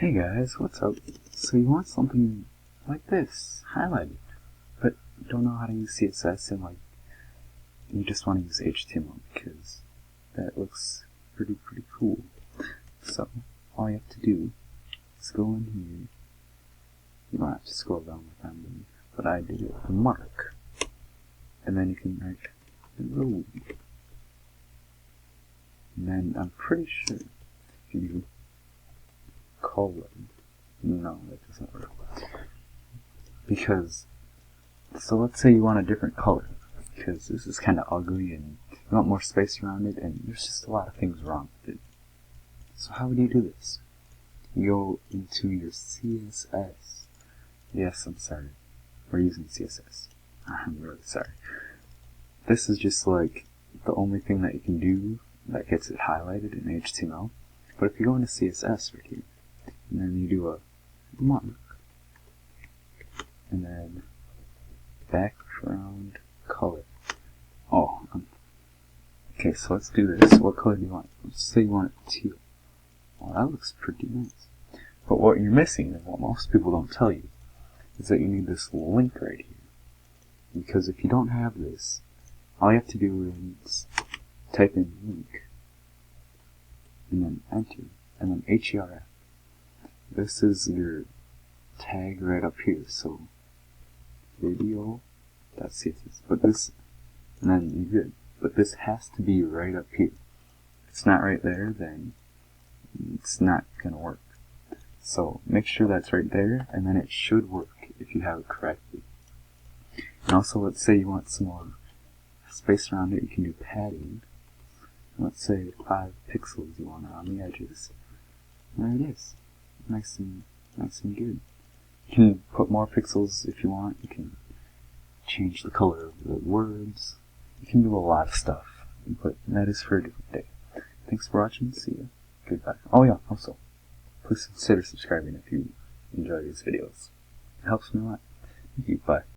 Hey guys, what's up? So you want something like this, highlighted, but don't know how to use CSS and you just want to use HTML because that looks pretty cool. So all you have to do is go in here. You don't have to scroll down like I'm doing, but I did it. Mark, and then you can write road. And then I'm pretty sure if you colon. No, that doesn't work. Because, so let's say you want a different color, because this is kind of ugly and you want more space around it, and there's just a lot of things wrong with it. So how would you do this? You go into your CSS. Yes, I'm sorry. We're using CSS. I'm really sorry. This is just like the only thing that you can do that gets it highlighted in HTML. But if you go into CSS right here, and then you do a mark, and then background color. Oh, okay, so let's do this. What color do you want? Let's say you want it teal. Well, that looks pretty nice. But what you're missing, and what most people don't tell you, is that you need this link right here. Because if you don't have this, all you have to do is type in link, and then enter, and then href. This is your tag right up here, so video.css, but this, and then you're good. But this has to be right up here. If it's not right there, then it's not gonna work. So make sure that's right there, and then it should work if you have it correctly. And also, let's say you want some more space around it, you can do padding. Let's say 5 pixels you want around the edges. There it is. Nice and good. You can put more pixels if you want. You can change the color of the words. You can do a lot of stuff. But that is for a different day. Thanks for watching. See ya. Goodbye. Oh yeah, also, please consider subscribing if you enjoy these videos. It helps me a lot. Thank you. Bye.